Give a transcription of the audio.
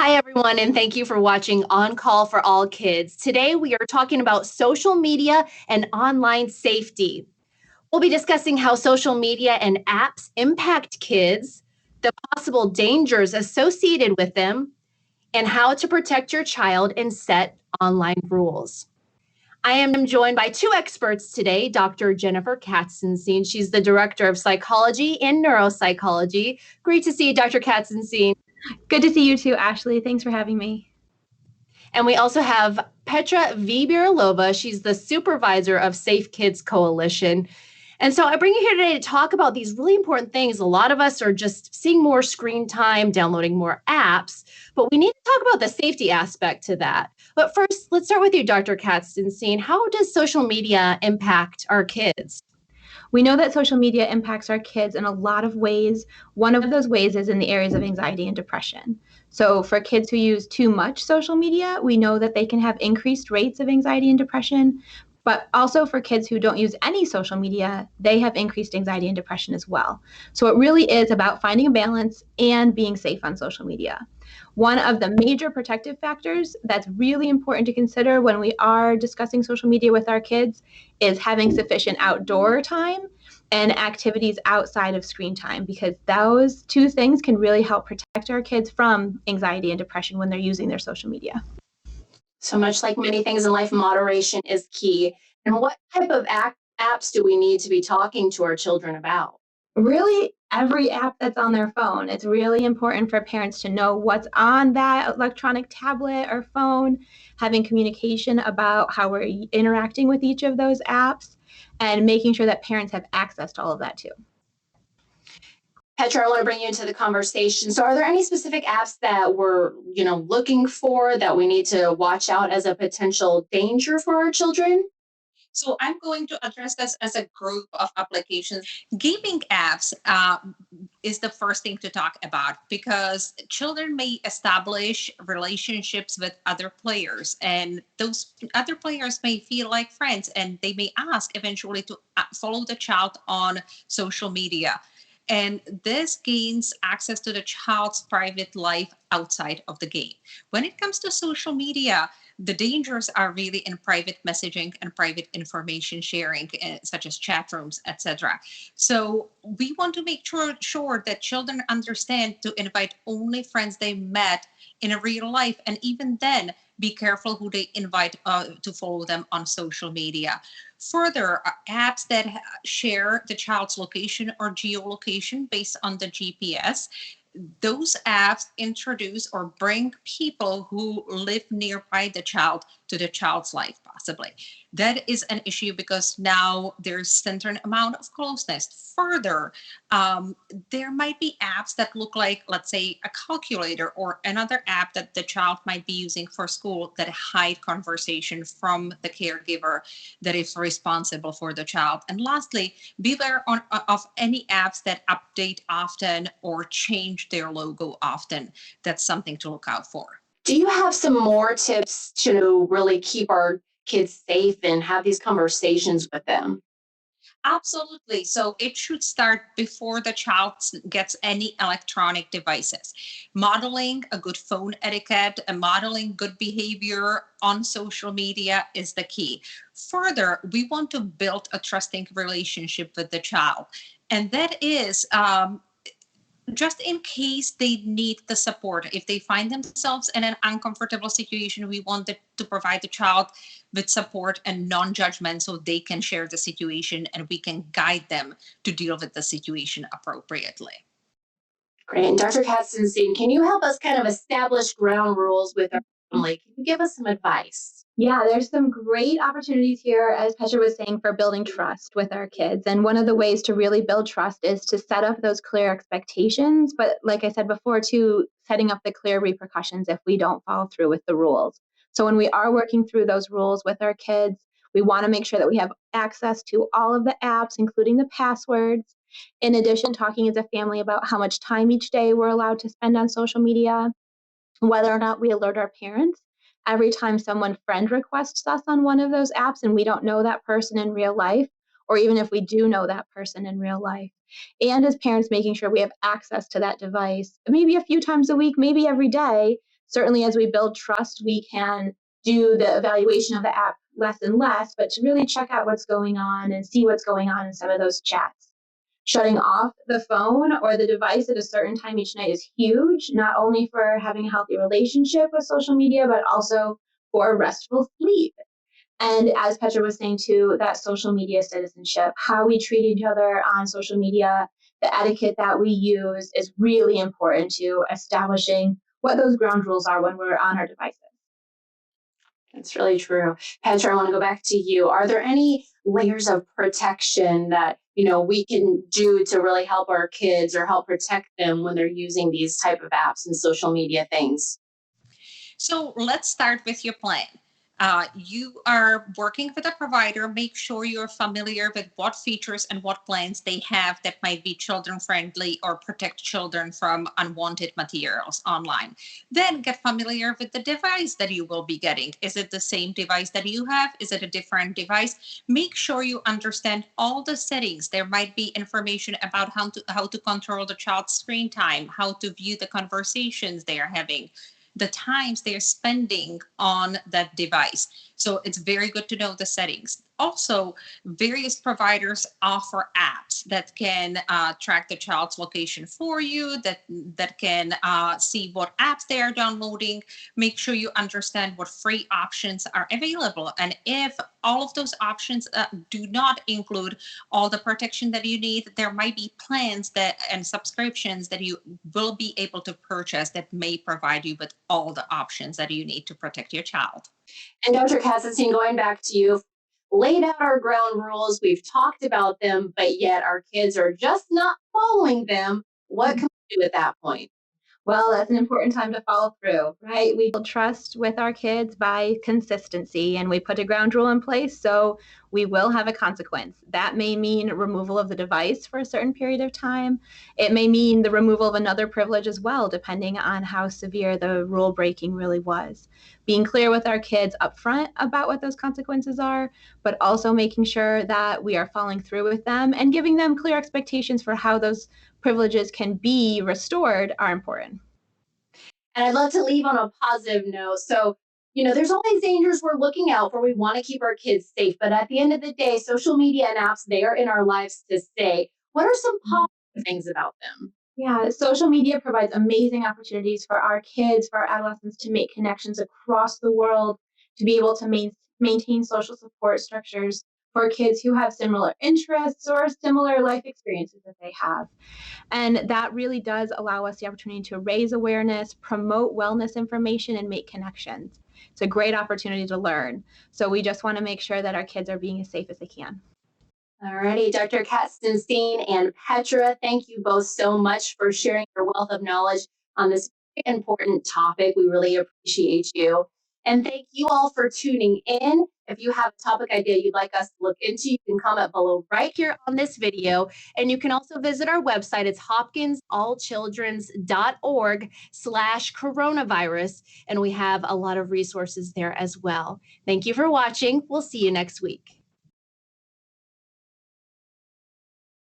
Hi, everyone, and thank you for watching On Call for All Kids. Today, we are talking about social media and online safety. We'll be discussing how social media and apps impact kids, the possible dangers associated with them, and how to protect your child and set online rules. I am joined by two experts today, Dr. Jennifer Katzenstein. She's the Director of Psychology and Neuropsychology. Great to see you, Dr. Katzenstein. Good to see you too, Ashley. Thanks for having me. And we also have Petra Vibiralova. She's the supervisor of Safe Kids Coalition. And so I bring you here today to talk about these really important things. A lot of us are just seeing more screen time, downloading more apps, but we need to talk about the safety aspect to that. But first, let's start with you, Dr. Katzenstein. How does social media impact our kids? We know that social media impacts our kids in a lot of ways. One of those ways is in the areas of anxiety and depression. So for kids who use too much social media, we know that they can have increased rates of anxiety and depression. But also for kids who don't use any social media, they have increased anxiety and depression as well. So it really is about finding a balance and being safe on social media. One of the major protective factors that's really important to consider when we are discussing social media with our kids is having sufficient outdoor time and activities outside of screen time, because those two things can really help protect our kids from anxiety and depression when they're using their social media. So much like many things in life, moderation is key. And what type of apps do we need to be talking to our children about? Really, every app that's on their phone. It's really important for parents to know what's on that electronic tablet or phone, having communication about how we're interacting with each of those apps, and making sure that parents have access to all of that too. Petra, I want to bring you into the conversation. So are there any specific apps that we're, looking for that we need to watch out as a potential danger for our children? So I'm going to address this as a group of applications. Gaming apps is the first thing to talk about, because children may establish relationships with other players, and those other players may feel like friends, and they may ask eventually to follow the child on social media. And this gains access to the child's private life outside of the game. When it comes to social media, the dangers are really in private messaging and private information sharing, such as chat rooms, etc. So we want to make sure that children understand to invite only friends they met in a real life, and even then, be careful who they invite to follow them on social media. Further, apps that share the child's location or geolocation based on the GPS, those apps introduce or bring people who live nearby the child to the child's life, possibly. That is an issue because now there's certain amount of closeness. Further, there might be apps that look like, let's say, a calculator or another app that the child might be using for school that hide conversation from the caregiver that is responsible for the child. And lastly, beware of any apps that update often or change their logo often. That's something to look out for. Do you have some more tips to really keep our kids safe and have these conversations with them? Absolutely. So it should start before the child gets any electronic devices. Modeling a good phone etiquette and modeling good behavior on social media is the key. Further, we want to build a trusting relationship with the child. And that is just in case they need the support. If they find themselves in an uncomfortable situation, we want to provide the child with support and non-judgment so they can share the situation and we can guide them to deal with the situation appropriately. Great. And Dr. Katzenstein, can you help us kind of establish ground rules with our family? Can you give us some advice? Yeah, there's some great opportunities here, as Petra was saying, for building trust with our kids. And one of the ways to really build trust is to set up those clear expectations. But like I said before, too, setting up the clear repercussions if we don't follow through with the rules. So when we are working through those rules with our kids, we want to make sure that we have access to all of the apps, including the passwords. In addition, talking as a family about how much time each day we're allowed to spend on social media, whether or not we alert our parents every time someone friend requests us on one of those apps and we don't know that person in real life, or even if we do know that person in real life. And as parents, making sure we have access to that device, maybe a few times a week, maybe every day, Certainly, as we build trust, we can do the evaluation of the app less and less, but to really check out what's going on and see what's going on in some of those chats. Shutting off the phone or the device at a certain time each night is huge, not only for having a healthy relationship with social media, but also for restful sleep. And as Petra was saying too, that social media citizenship, how we treat each other on social media, the etiquette that we use is really important to establishing what those ground rules are when we're on our devices. That's really true. Petra, I want to go back to you. Are there any layers of protection that, we can do to really help our kids or help protect them when they're using these type of apps and social media things? So let's start with your plan. You are working with a provider. Make sure you're familiar with what features and what plans they have that might be children friendly or protect children from unwanted materials online. Then get familiar with the device that you will be getting. Is it the same device that you have? Is it a different device? Make sure you understand all the settings. There might be information about how to control the child's screen time, how to view the conversations they are having, the times they're spending on that device. So it's very good to know the settings. Also, various providers offer apps that can track the child's location for you, that can see what apps they are downloading. Make sure you understand what free options are available. And if all of those options do not include all the protection that you need, there might be plans and subscriptions that you will be able to purchase that may provide you with all the options that you need to protect your child. And Dr. Kassenstein, going back to you, laid out our ground rules. We've talked about them, but yet our kids are just not following them. What can we do at that point? Well, that's an important time to follow through, right? We build trust with our kids by consistency, and we put a ground rule in place, so we will have a consequence. That may mean removal of the device for a certain period of time. It may mean the removal of another privilege as well, depending on how severe the rule breaking really was. Being clear with our kids up front about what those consequences are, but also making sure that we are following through with them and giving them clear expectations for how those privileges can be restored are important. And I'd love to leave on a positive note. So, there's always dangers we're looking out for. We want to keep our kids safe. But at the end of the day, social media and apps, they are in our lives to stay. What are some positive things about them? Yeah, social media provides amazing opportunities for our kids, for our adolescents to make connections across the world, to be able to maintain social support structures for kids who have similar interests or similar life experiences that they have. And that really does allow us the opportunity to raise awareness, promote wellness information, and make connections. It's a great opportunity to learn. So we just want to make sure that our kids are being as safe as they can. All righty, Dr. Kassenstein and Petra, thank you both so much for sharing your wealth of knowledge on this important topic. We really appreciate you. And thank you all for tuning in. If you have a topic idea you'd like us to look into, you can comment below right here on this video. And you can also visit our website. It's hopkinsallchildren's.org/coronavirus. And we have a lot of resources there as well. Thank you for watching. We'll see you next week.